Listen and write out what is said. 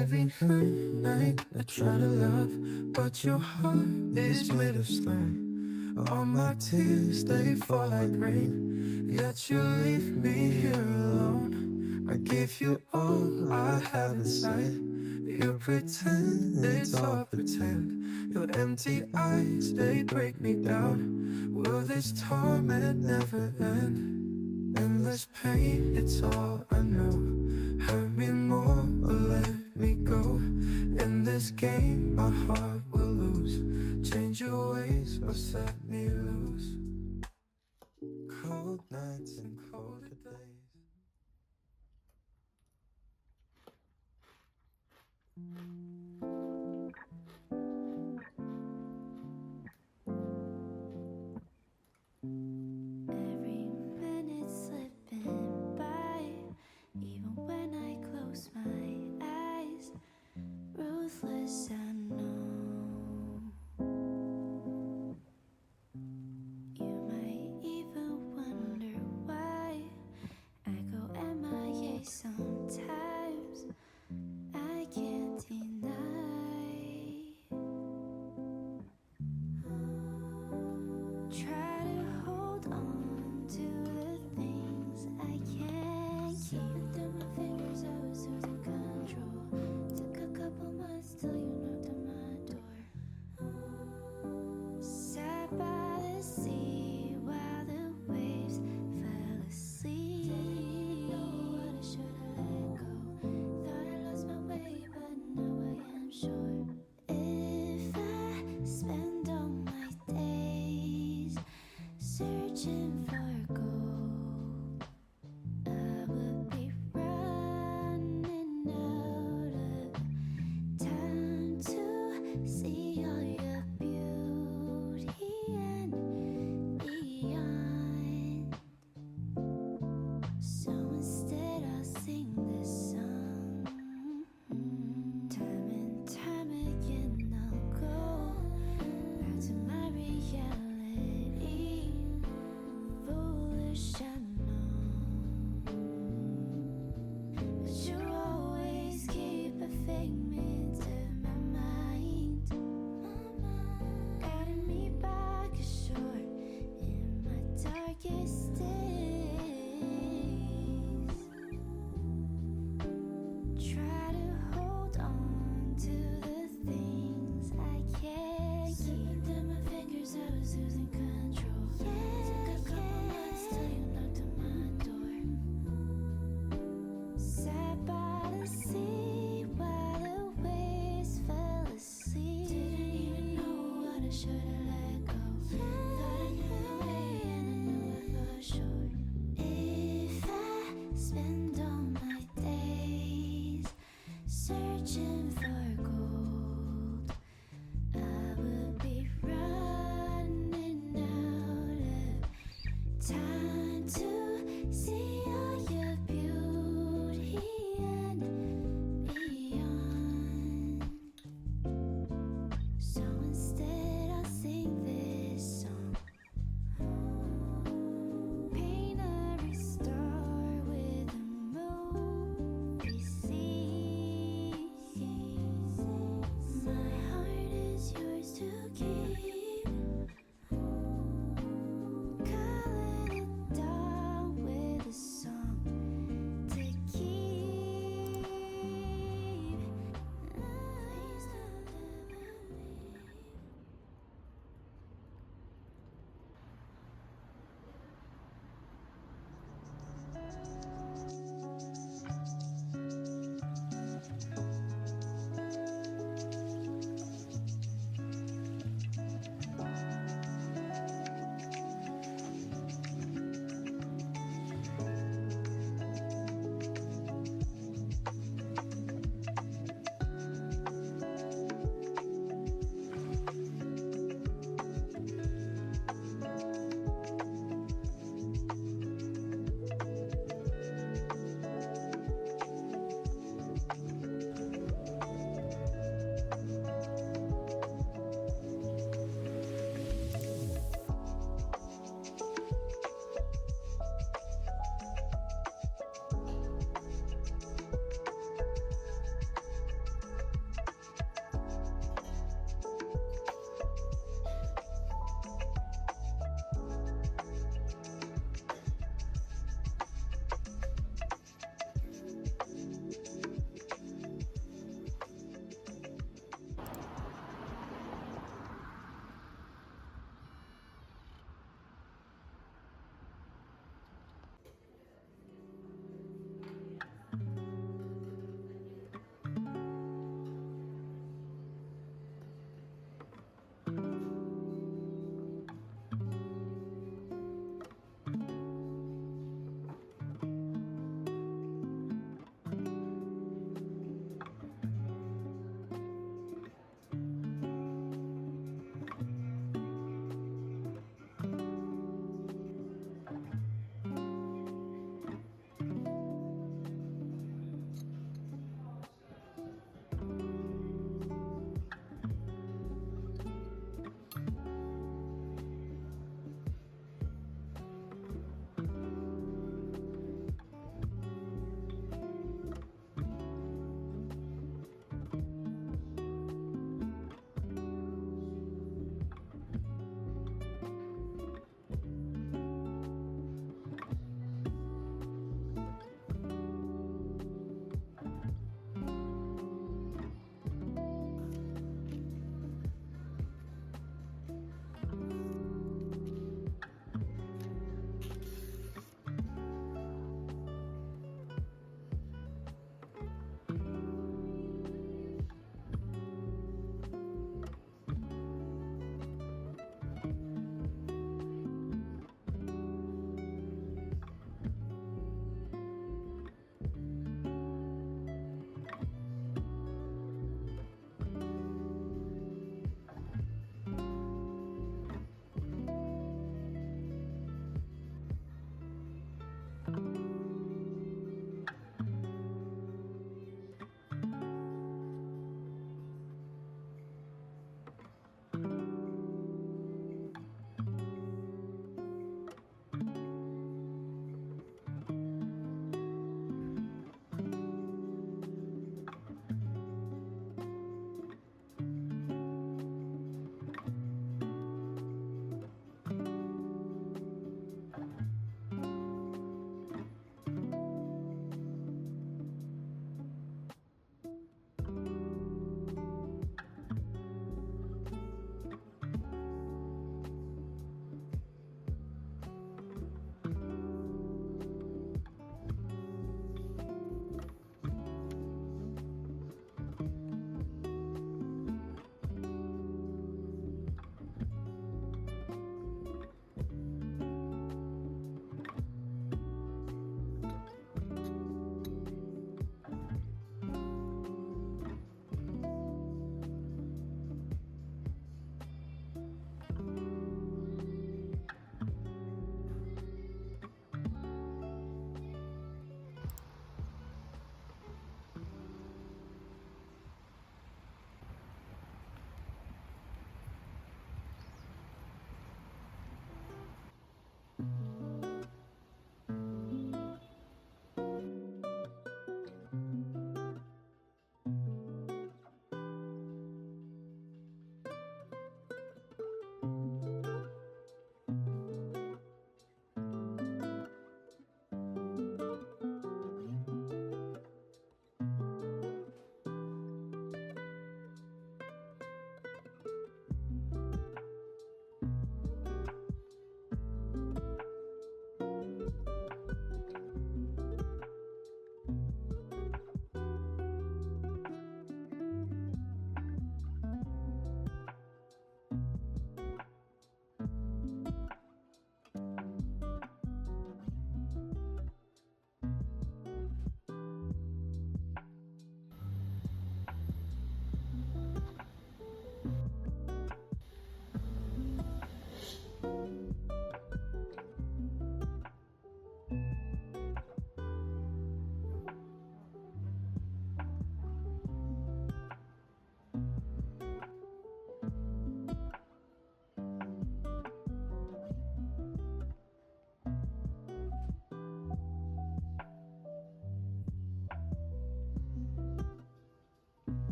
Every night I try to love, but your heart is made of stone. All my tears, they fall like rain, yet you leave me here alone. I give you all I have inside. You pretend it's all pretend. Your empty eyes, they break me down. Will this torment never end? Endless pain, it's all I know. Hurt me more or let me go. In this game, my heart will lose. Change your ways or set me loose. Cold nights and colder days. Every minute slipping by, even when I close my eyes. Ruthless, I know. You might even wonder why I go MIA sometimes. I can't deny. Try to hold on to the things I can't keep. Through my fingers, I was losing control. Took a couple months till you knocked on my door. Sat by the sea while the waves fell asleep. Know what I should've let go. Thought I lost my way, but now I am sure. If I spend all my days searching for gold, I would be running out of time to see